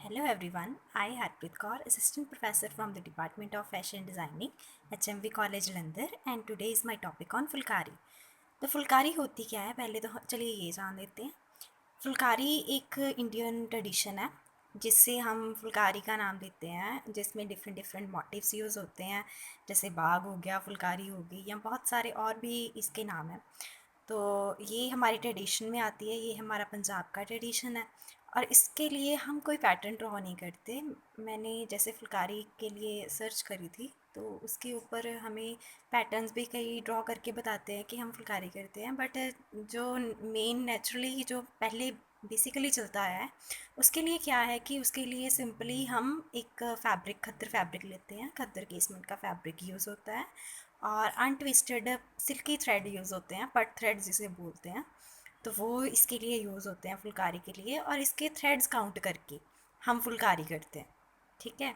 Hello everyone, I Harpreet Kaur, Assistant Professor from the Department of Fashion Designing, HMV College Jalandhar, and today is my topic on Phulkari. तो फुलकारी होती क्या है, पहले तो चलिए ये जान लेते हैं। फुलकारी एक इंडियन ट्रेडिशन है जिससे हम फुलकारी का नाम देते हैं, जिसमें डिफरेंट डिफरेंट मोटिव्स यूज़ होते हैं, जैसे बाग हो गया, फुलकारी हो गई, या बहुत सारे और भी इसके नाम हैं। तो ये हमारी ट्रेडिशन में आती है, ये हमारा पंजाब का ट्रेडिशन है। और इसके लिए हम कोई पैटर्न ड्रॉ नहीं करते। मैंने जैसे फुलकारी के लिए सर्च करी थी, तो उसके ऊपर हमें पैटर्न्स भी कई ड्रॉ करके बताते हैं कि हम फुलकारी करते हैं, बट जो मेन नेचुरली जो पहले बेसिकली चलता है, उसके लिए क्या है कि उसके लिए सिंपली हम एक फैब्रिक, खद्दर फैब्रिक लेते हैं। खद्दर केसमेंट का फैब्रिक यूज़ होता है और अनट्विस्टेड सिल्की थ्रेड यूज़ होते हैं, पट थ्रेड जिसे बोलते हैं। तो वो इसके लिए यूज़ होते हैं फुलकारी के लिए, और इसके थ्रेड्स काउंट करके हम फुलकारी करते हैं। ठीक है।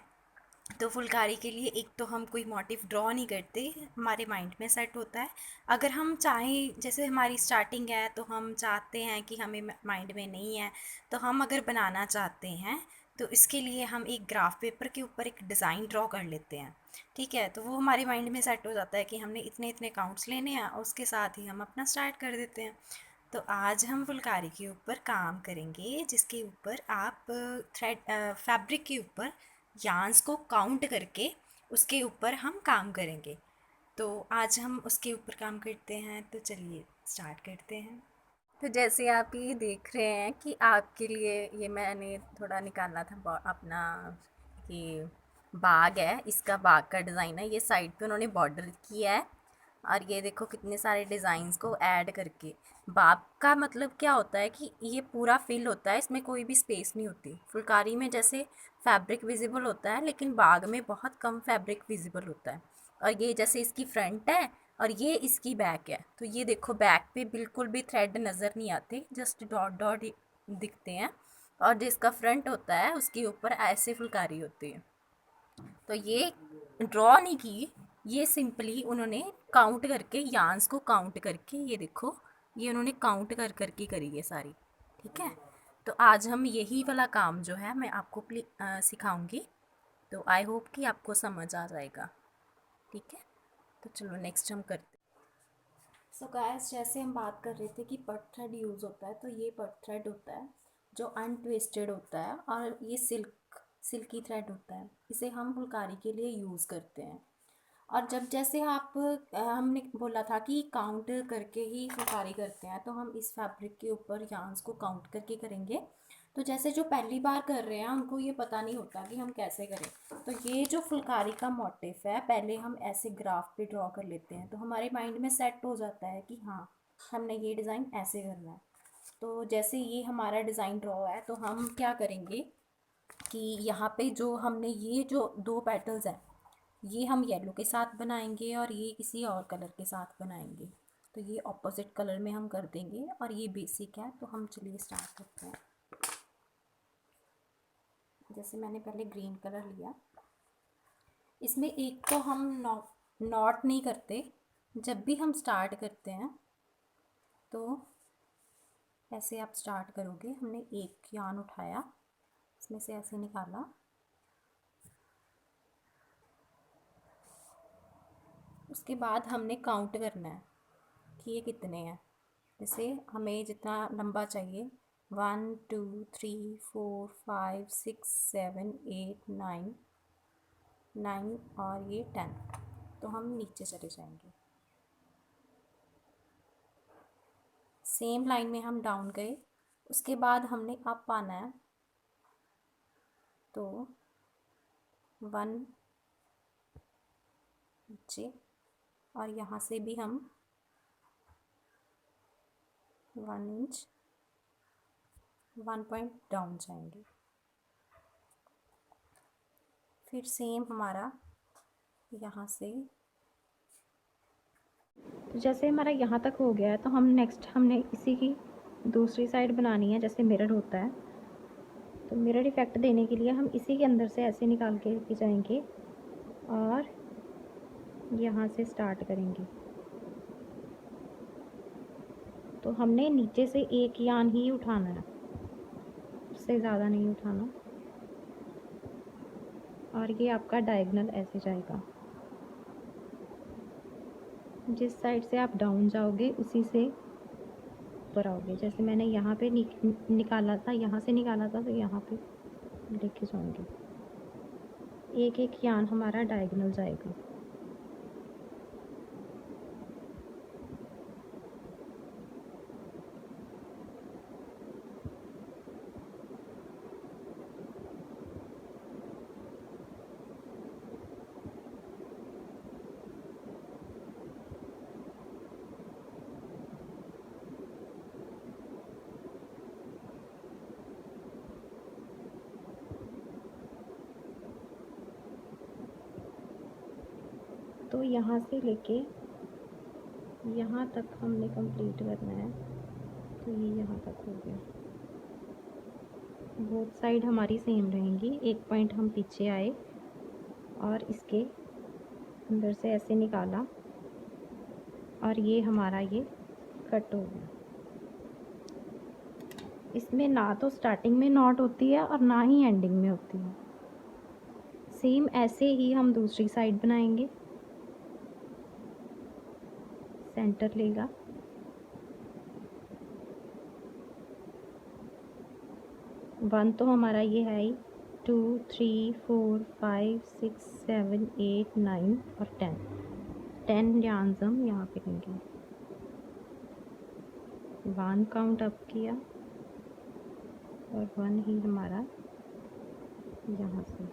तो फुलकारी के लिए एक तो हम कोई मोटिव ड्रॉ नहीं करते, हमारे माइंड में सेट होता है। अगर हम चाहें, जैसे हमारी स्टार्टिंग है तो हम चाहते हैं कि हमें माइंड में नहीं है, तो हम अगर बनाना चाहते हैं तो इसके लिए हम एक ग्राफ पेपर के ऊपर एक डिज़ाइन ड्रॉ कर लेते हैं। ठीक है। तो वो हमारे माइंड में सेट हो जाता है कि हमने इतने इतने काउंट्स लेने हैं, और उसके साथ ही हम अपना स्टार्ट कर देते हैं। तो आज हम फुलकारी के ऊपर काम करेंगे, जिसके ऊपर आप थ्रेड फैब्रिक के ऊपर यार्न्स को काउंट करके उसके ऊपर हम काम करेंगे। तो आज हम उसके ऊपर काम करते हैं, तो चलिए स्टार्ट करते हैं। तो जैसे आप ये देख रहे हैं कि आपके लिए ये मैंने थोड़ा निकाला था अपना, कि बाग है, इसका बाग का डिज़ाइन है। ये साइड पे उन्होंने बॉर्डर किया है, और ये देखो कितने सारे डिज़ाइंस को ऐड करके। बाग का मतलब क्या होता है कि ये पूरा फिल होता है, इसमें कोई भी स्पेस नहीं होती। फुलकारी में जैसे फैब्रिक विजिबल होता है, लेकिन बाग में बहुत कम फैब्रिक विजिबल होता है। और ये जैसे इसकी फ्रंट है और ये इसकी बैक है, तो ये देखो बैक पे बिल्कुल भी थ्रेड नज़र नहीं आते, जस्ट डॉट डॉट दिखते हैं। और जिसका फ्रंट होता है उसके ऊपर ऐसे फुलकारी होती है। तो ये ड्रॉ नहीं की, ये सिंपली उन्होंने काउंट करके, यार्न्स को काउंट करके, ये देखो ये उन्होंने काउंट कर करके करी है सारी। ठीक है। तो आज हम यही वाला काम जो है मैं आपको सिखाऊंगी। तो आई होप कि आपको समझ आ जाएगा। ठीक है। तो चलो नेक्स्ट हम करते। सो गाइस, जैसे हम बात कर रहे थे कि पट थ्रेड यूज़ होता है, तो ये पट थ्रेड होता है जो अनट्विस्टेड होता है, और ये सिल्की थ्रेड होता है। इसे हम फुलकारी के लिए यूज़ करते हैं। और जब जैसे आप हमने बोला था कि काउंट करके ही फुलकारी करते हैं, तो हम इस फैब्रिक के ऊपर यार्न्स को काउंट करके करेंगे। तो जैसे जो पहली बार कर रहे हैं उनको ये पता नहीं होता कि हम कैसे करें। तो ये जो फुलकारी का मोटिफ है, पहले हम ऐसे ग्राफ पे ड्रॉ कर लेते हैं, तो हमारे माइंड में सेट हो जाता है कि हाँ, हमने ये डिज़ाइन ऐसे करना है। तो जैसे ये हमारा डिज़ाइन ड्रॉ है, तो हम क्या करेंगे कि यहाँ पे जो हमने ये जो दो पेटल्स हैं, ये हम येलो के साथ बनाएंगे और ये किसी और कलर के साथ बनाएंगे। तो ये ऑपोजिट कलर में हम कर देंगे, और ये बेसिक है। तो हम चलिए स्टार्ट करते हैं। जैसे मैंने पहले ग्रीन कलर लिया, इसमें एक तो हम नॉट नहीं करते। जब भी हम स्टार्ट करते हैं तो ऐसे आप स्टार्ट करोगे। हमने एक यार्न उठाया, इसमें से ऐसे निकाला, उसके बाद हमने काउंट करना है कि ये कितने हैं। जैसे हमें जितना लंबा चाहिए, 1 2 3 4 5 6 7 8 9, 9 और ये 10। तो हम नीचे चले जाएंगे, सेम लाइन में हम डाउन गए। उसके बाद हमने अप आना है, तो 1 नीचे, और यहाँ से भी हम 1 इंच 1 पॉइंट डाउन जाएंगे। फिर सेम हमारा यहाँ से, तो जैसे हमारा यहाँ तक हो गया है, तो हम नेक्स्ट हमने इसी की दूसरी साइड बनानी है, जैसे मिरर होता है। तो मिरर इफ़ेक्ट देने के लिए हम इसी के अंदर से ऐसे निकाल के लेके जाएंगे और यहाँ से स्टार्ट करेंगे। तो हमने नीचे से एक यान ही उठाना है, उससे ज़्यादा नहीं उठाना। और ये आपका डायगोनल ऐसे जाएगा। जिस साइड से आप डाउन जाओगे उसी से ऊपर आओगे। जैसे मैंने यहाँ पे निकाला था, यहाँ से निकाला था, तो यहाँ पे लेके जाऊँगी। एक एक यान हमारा डायगोनल जाएगा। तो यहाँ से लेके यहाँ तक हमने कंप्लीट करना है। तो ये यहाँ तक हो गया। बोथ साइड हमारी सेम रहेंगी। एक पॉइंट हम पीछे आए और इसके अंदर से ऐसे निकाला और ये हमारा ये कट हो गया। इसमें ना तो स्टार्टिंग में नॉट होती है और ना ही एंडिंग में होती है। सेम ऐसे ही हम दूसरी साइड बनाएंगे। सेंटर लेगा, वन तो हमारा ये है ही, 2 3 4 5 6 7 8 9 और 10 यार्न्स हम यहाँ पे लेंगे। 1 काउंट अप किया और 1 ही हमारा यहाँ से।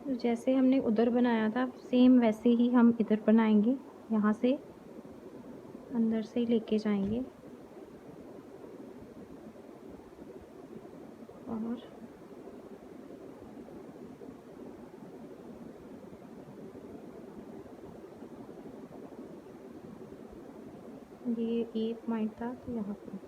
तो जैसे हमने उधर बनाया था सेम वैसे ही हम इधर बनाएंगे। यहाँ से अंदर से लेके जाएंगे और ये एक पॉइंट था तो यहाँ पे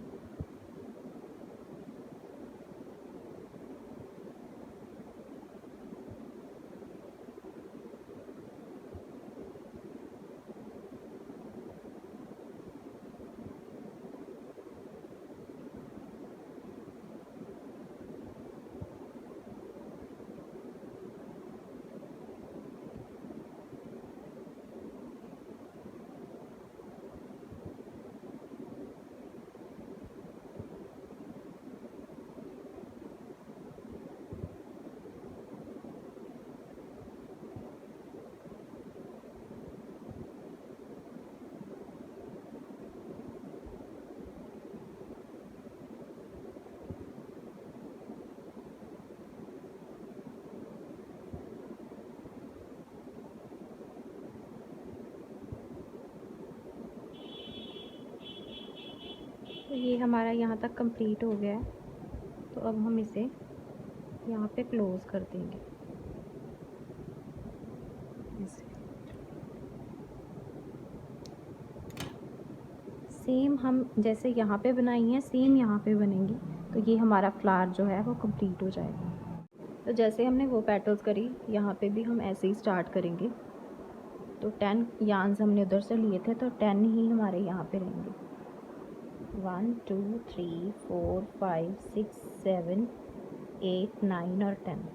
तो ये हमारा यहाँ तक कंप्लीट हो गया है। तो अब हम इसे यहाँ पे क्लोज़ कर देंगे ऐसे। सेम हम जैसे यहाँ पे बनाई हैं सेम यहाँ पे बनेंगी। तो ये हमारा फ्लावर जो है वो कंप्लीट हो जाएगा। तो जैसे हमने वो पेटल्स करी यहाँ पे भी हम ऐसे ही स्टार्ट करेंगे। तो 10 यार्न्स हमने उधर से लिए थे तो 10 ही हमारे यहाँ पे रहेंगे। 1 2 3 4 5 6 7 8 9 और 10।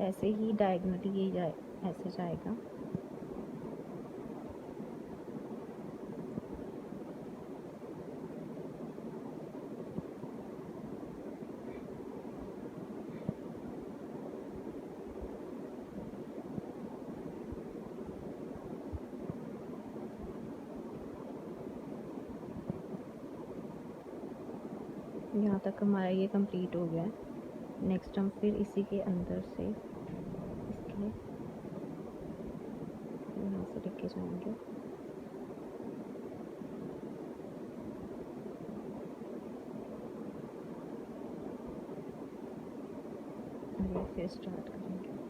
ऐसे ही डायगनली ये जाए, ऐसे जाएगा। यहाँ तक हमारा ये कंप्लीट हो गया है। नेक्स्ट हम फिर इसी के अंदर से इसके यहाँ से लेके जाएंगे। और ये फिर स्टार्ट करेंगे।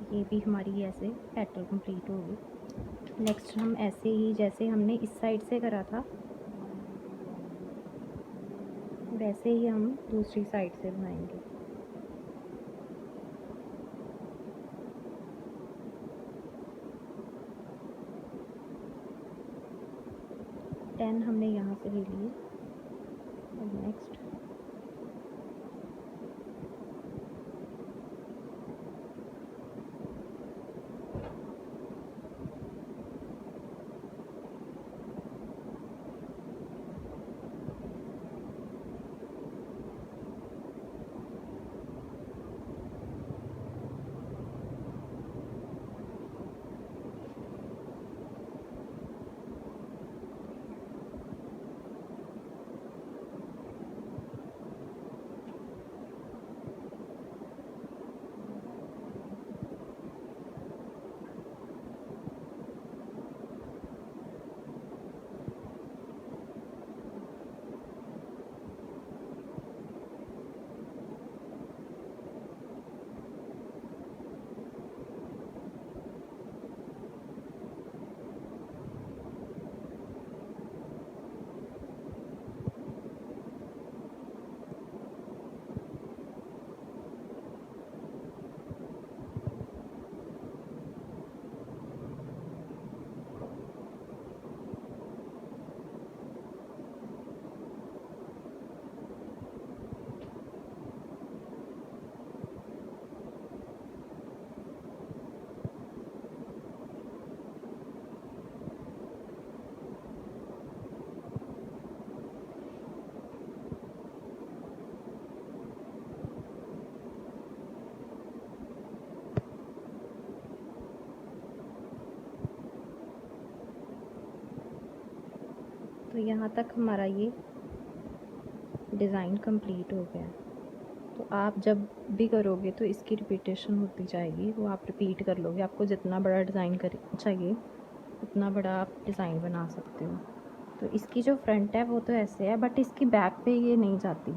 ये भी हमारी ऐसे पेटल कंप्लीट हो गई। नेक्स्ट हम ऐसे ही जैसे हमने इस साइड से करा था वैसे ही हम दूसरी साइड से बनाएंगे। टेन हमने यहाँ से ले लिए। और नेक्स्ट तो यहाँ तक हमारा ये डिज़ाइन कंप्लीट हो गया। तो आप जब भी करोगे तो इसकी रिपीटेशन होती जाएगी, वो आप रिपीट कर लोगे। आपको जितना बड़ा डिज़ाइन कर चाहिए उतना बड़ा आप डिज़ाइन बना सकते हो। तो इसकी जो फ्रंट है वो तो ऐसे है, बट इसकी बैक पे ये नहीं जाती।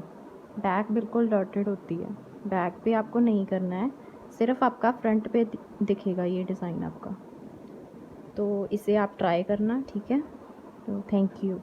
बैक बिल्कुल डॉटेड होती है। बैक पे आपको नहीं करना है, सिर्फ आपका फ्रंट पे दिखेगा ये डिज़ाइन आपका। तो इसे आप ट्राई करना, ठीक है। तो थैंक यू।